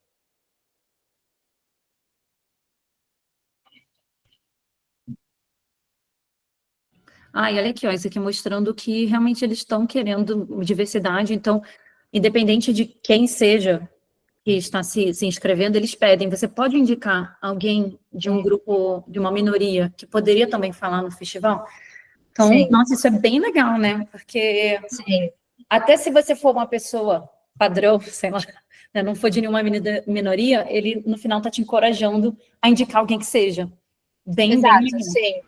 E olha aqui, ó, isso aqui mostrando que realmente eles estão querendo diversidade, então, independente de quem seja que está se inscrevendo, eles pedem, você pode indicar alguém de um grupo, de uma minoria, que poderia também falar no festival? Então, Sim. nossa, isso é bem legal, né? Porque Sim. até se você for uma pessoa padrão, sei lá, né, não for de nenhuma minoria, ele no final está te encorajando a indicar alguém que seja. Bem Exato, legal. sim.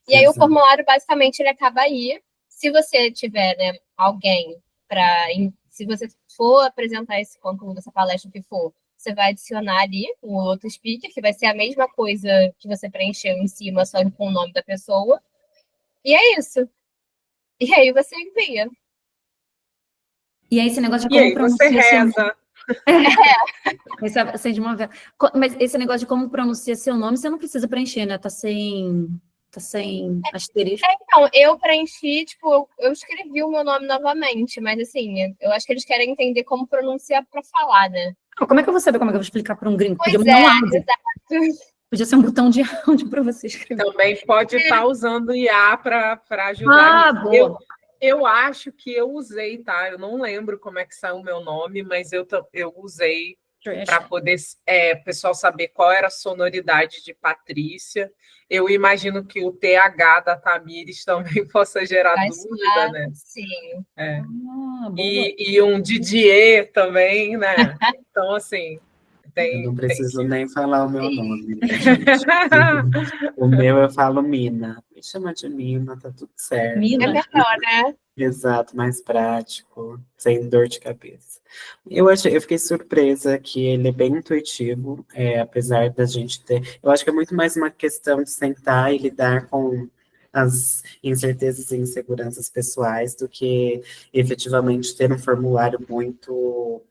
E aí o formulário, basicamente, ele acaba aí. Se você tiver, né, alguém para... Se você for apresentar esse conteúdo, essa palestra, o que for, você vai adicionar ali um outro speaker, que vai ser a mesma coisa que você preencheu em cima, só com o nome da pessoa. E é isso. E aí você envia. E aí esse negócio de E aí como você pronuncia seu reza. Acende uma vela. Mas esse negócio de como pronuncia seu nome, você não precisa preencher, né? Tá sem asterisco. Então, eu preenchi, tipo, eu escrevi o meu nome novamente, mas assim, eu acho que eles querem entender como pronunciar para falar, né? Como é que eu vou saber como é que eu vou explicar para um gringo? Pois Podia mandar um áudio. exato. Podia ser um botão de áudio para você escrever. Também pode estar usando IA para ajudar nisso. Boa. Eu acho que eu usei, tá? Eu não lembro como é que saiu o meu nome, mas eu usei para poder o pessoal saber qual era a sonoridade de Patrícia. Eu imagino que o TH da Tamires também possa gerar dúvida, né? Sim. E um Didier também, né? Então, assim, eu não preciso nem falar o meu nome, né, gente? O meu eu falo Mina. Me chama de Mina, tá tudo certo. Mina. É melhor, né? Exato, mais prático, sem dor de cabeça. Eu fiquei surpresa que ele é bem intuitivo, apesar da gente ter. Eu acho que é muito mais uma questão de sentar e lidar com as incertezas e inseguranças pessoais do que efetivamente ter um formulário muito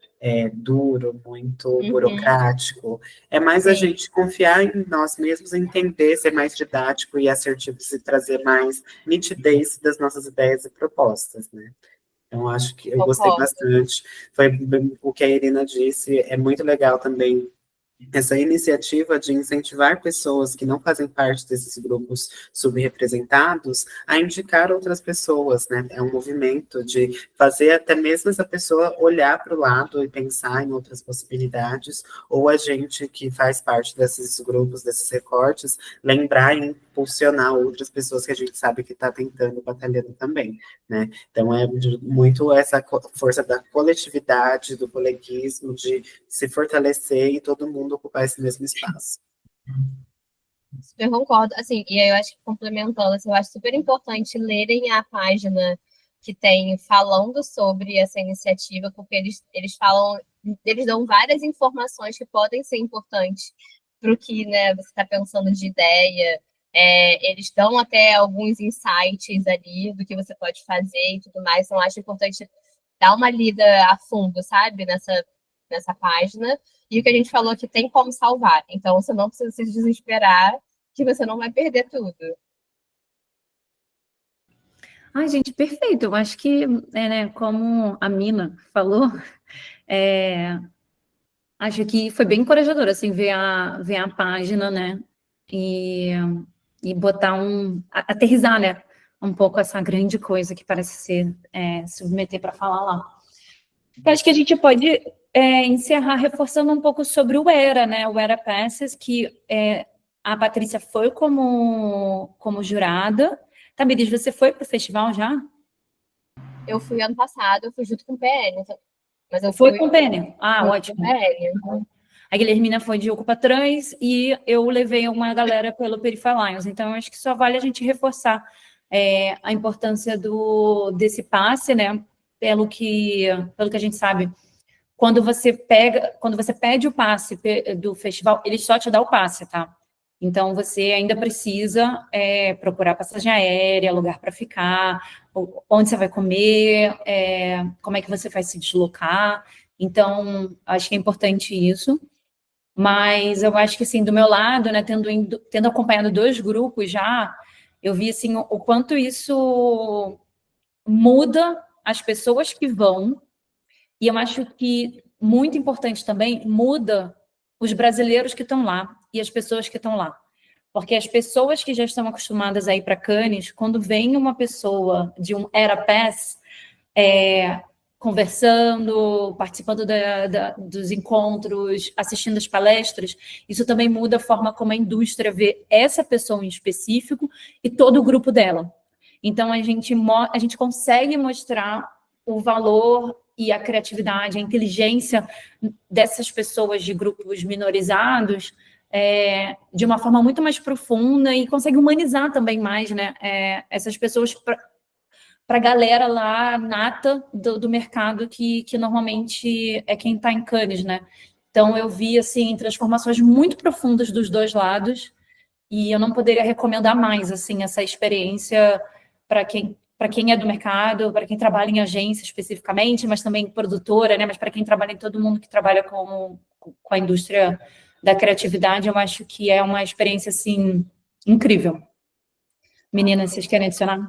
duro, muito burocrático. É mais a gente confiar em nós mesmos, entender, ser mais didático e assertivo, e trazer mais nitidez das nossas ideias e propostas, né? Então, acho que eu gostei bastante. Foi o que a Irina disse, é muito legal também essa iniciativa de incentivar pessoas que não fazem parte desses grupos subrepresentados a indicar outras pessoas, né? É um movimento de fazer até mesmo essa pessoa olhar para o lado e pensar em outras possibilidades, ou a gente que faz parte desses grupos, desses recortes, lembrar e impulsionar outras pessoas que a gente sabe que está tentando, batalhando também, né? Então, é muito essa força da coletividade, do coleguismo, de se fortalecer e todo mundo ocupar esse mesmo espaço. Super concordo. Assim, e aí eu acho que complementando, assim, eu acho super importante lerem a página que tem falando sobre essa iniciativa, porque eles falam, eles dão várias informações que podem ser importantes para o que, né, você está pensando de ideia. Eles dão até alguns insights ali do que você pode fazer e tudo mais. Então, acho importante dar uma lida a fundo, sabe, nessa página. E o que a gente falou que tem como salvar. Então, você não precisa se desesperar, que você não vai perder tudo. Ai, gente, perfeito. Eu acho que, né, como a Mina falou, acho que foi bem encorajador, assim, ver a página, né, e botar aterrissar, né, um pouco essa grande coisa que parece ser submeter para falar lá. Eu acho que a gente pode encerrar reforçando um pouco sobre o ERA, né, o ERA Passes, que a Patrícia foi como jurada. Tamiris, você foi para o festival já? Eu fui ano passado, eu fui junto com o PN, mas eu Foi fui com o PN? Ah, com ótimo. o PN. A Guilhermina foi de Ocupa Trans e eu levei uma galera pelo Peripher Lions. Então, acho que só vale a gente reforçar a importância desse passe, né? Pelo que a gente sabe, quando você pede o passe do festival, ele só te dá o passe, tá? Então, você ainda precisa procurar passagem aérea, lugar para ficar, onde você vai comer, como é que você vai se deslocar. Então, acho que é importante isso. Mas eu acho que, assim, do meu lado, né, tendo acompanhado 2 grupos já, eu vi, assim, o quanto isso muda as pessoas que vão, e eu acho que, muito importante também, muda os brasileiros que estão lá e as pessoas que estão lá. Porque as pessoas que já estão acostumadas a ir para Cannes, quando vem uma pessoa de um Era Pass, conversando, participando dos encontros, assistindo as palestras, isso também muda a forma como a indústria vê essa pessoa em específico e todo o grupo dela. Então, a gente consegue mostrar o valor e a criatividade, a inteligência dessas pessoas de grupos minorizados de uma forma muito mais profunda e consegue humanizar também mais, né, essas pessoas para a galera lá nata do mercado que normalmente é quem está em Cannes, né? Então, eu vi, assim, transformações muito profundas dos 2 lados e eu não poderia recomendar mais, assim, essa experiência para quem é do mercado, para quem trabalha em agência especificamente, mas também produtora, né? Mas para quem trabalha em todo mundo que trabalha com a indústria da criatividade, eu acho que é uma experiência, assim, incrível. Meninas, vocês querem adicionar?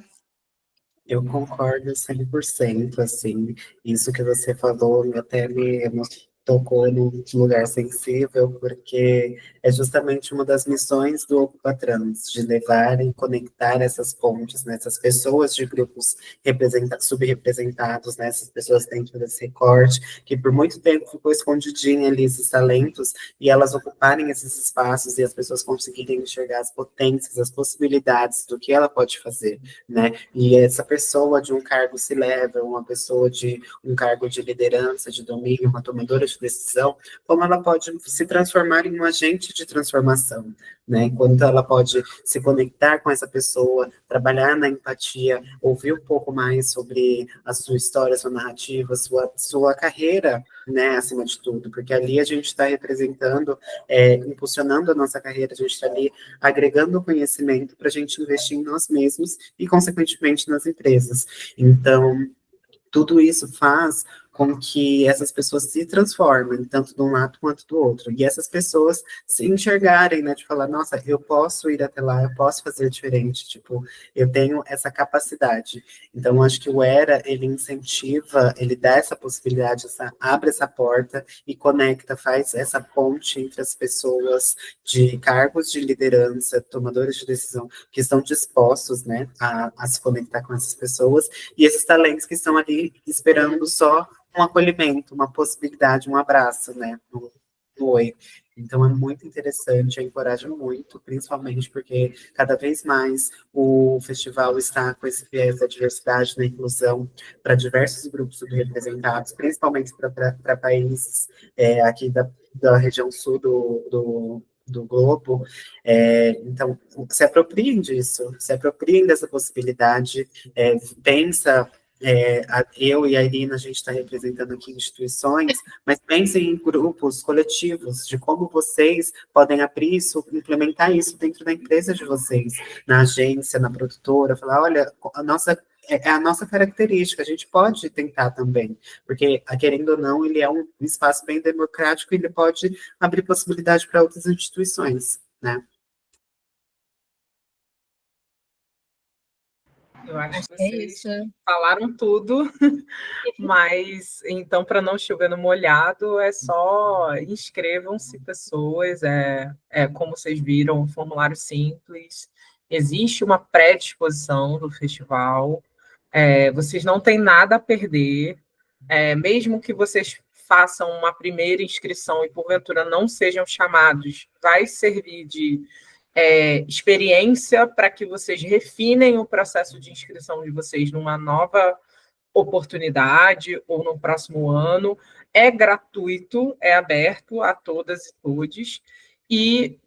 Eu concordo 100%, assim, isso que você falou até me tocou num lugar sensível, porque é justamente uma das missões do Ocupa Trans, de levar e conectar essas pontes, né, essas pessoas de grupos subrepresentados, né, essas pessoas dentro desse recorte, que por muito tempo ficou escondidinha ali esses talentos, e elas ocuparem esses espaços e as pessoas conseguirem enxergar as potências, as possibilidades do que ela pode fazer, né, e essa pessoa de um cargo C-level, uma pessoa de um cargo de liderança, de domínio, uma tomadora de decisão, como ela pode se transformar em um agente de transformação, né? Enquanto ela pode se conectar com essa pessoa, trabalhar na empatia, ouvir um pouco mais sobre a sua história, sua narrativa, sua carreira, né? Acima de tudo, porque ali a gente está representando, impulsionando a nossa carreira, a gente está ali agregando conhecimento para a gente investir em nós mesmos e, consequentemente, nas empresas. Então, tudo isso faz com que essas pessoas se transformem, tanto de um lado quanto do outro. E essas pessoas se enxergarem, né, de falar, nossa, eu posso ir até lá, eu posso fazer diferente, tipo, eu tenho essa capacidade. Então, acho que o ERA, ele incentiva, ele dá essa possibilidade, abre essa porta e conecta, faz essa ponte entre as pessoas de cargos de liderança, tomadores de decisão, que estão dispostos, né, a se conectar com essas pessoas, e esses talentos que estão ali esperando só um acolhimento, uma possibilidade, um abraço, né, no oi. Então, é muito interessante, eu encorajo muito, principalmente porque cada vez mais o festival está com esse viés da diversidade, da inclusão para diversos grupos subrepresentados, principalmente para países aqui da região sul do globo. Então, se apropriem disso, se apropriem dessa possibilidade, pensa eu e a Irina, a gente está representando aqui instituições, mas pensem em grupos coletivos, de como vocês podem abrir isso, implementar isso dentro da empresa de vocês, na agência, na produtora, falar, olha, é a nossa característica, a gente pode tentar também, porque, querendo ou não, ele é um espaço bem democrático e ele pode abrir possibilidade para outras instituições, né? Eu acho que que é vocês isso. falaram tudo, mas então, para não chover no molhado, é só inscrevam-se, pessoas. Como vocês viram, um formulário simples. Existe uma predisposição do festival. Vocês não têm nada a perder. Mesmo que vocês façam uma primeira inscrição e, porventura, não sejam chamados, vai servir de experiência para que vocês refinem o processo de inscrição de vocês numa nova oportunidade ou no próximo ano. É gratuito, é aberto a todas e todos. E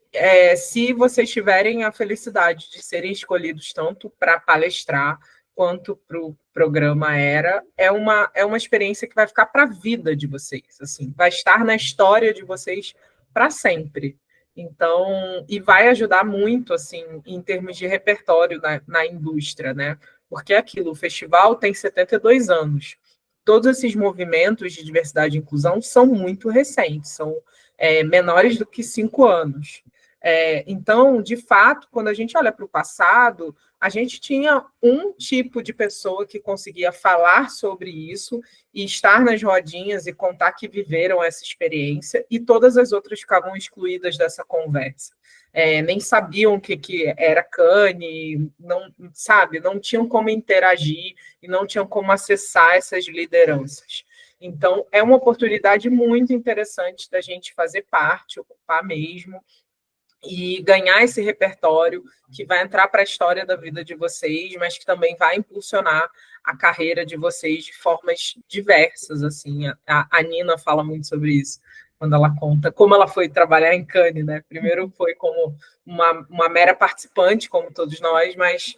se vocês tiverem a felicidade de serem escolhidos tanto para palestrar quanto para o programa é uma experiência que vai ficar para a vida de vocês, assim, vai estar na história de vocês para sempre. Então, e vai ajudar muito, assim, em termos de repertório na indústria, né? Porque é aquilo, o festival tem 72 anos. Todos esses movimentos de diversidade e inclusão são muito recentes, são menores do que 5 anos. Então, de fato, quando a gente olha para o passado, a gente tinha um tipo de pessoa que conseguia falar sobre isso e estar nas rodinhas e contar que viveram essa experiência, e todas as outras ficavam excluídas dessa conversa. Nem sabiam o que era cane, não, sabe, não tinham como interagir e não tinham como acessar essas lideranças. Então, é uma oportunidade muito interessante da gente fazer parte, ocupar mesmo, e ganhar esse repertório que vai entrar para a história da vida de vocês, mas que também vai impulsionar a carreira de vocês de formas diversas, assim. A Nina fala muito sobre isso, quando ela conta como ela foi trabalhar em Cannes, né? Primeiro foi como uma mera participante, como todos nós, mas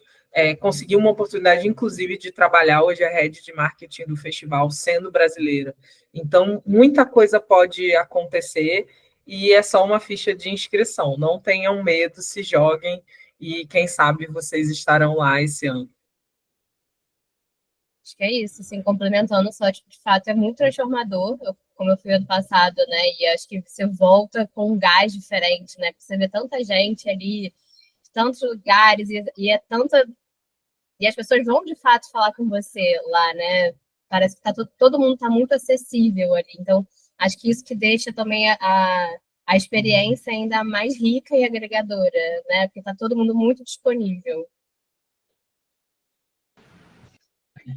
conseguiu uma oportunidade, inclusive, de trabalhar, hoje é head de marketing do festival, sendo brasileira. Então, muita coisa pode acontecer, e é só uma ficha de inscrição. Não tenham medo, se joguem, e quem sabe vocês estarão lá esse ano. Acho que é isso, assim, complementando só, tipo, de fato, é muito transformador, como eu fui ano passado, né, e acho que você volta com um gás diferente, né, porque você vê tanta gente ali, de tantos lugares, e é tanta... E as pessoas vão, de fato, falar com você lá, né, parece que todo mundo está muito acessível ali, então, acho que isso que deixa também a experiência ainda mais rica e agregadora, né, porque está todo mundo muito disponível.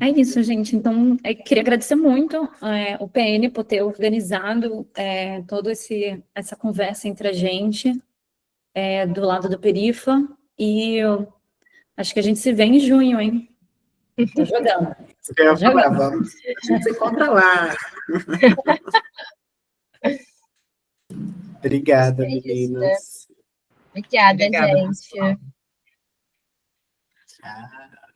É isso, gente. Então, queria agradecer muito o PN por ter organizado toda essa conversa entre a gente, do lado do Perifa, e eu acho que a gente se vê em junho, hein? Tô jogando. Eu ia falar, vamos, a gente se encontra lá. Obrigada, meninas. Obrigada, Obrigada, gente. pessoal. Tchau.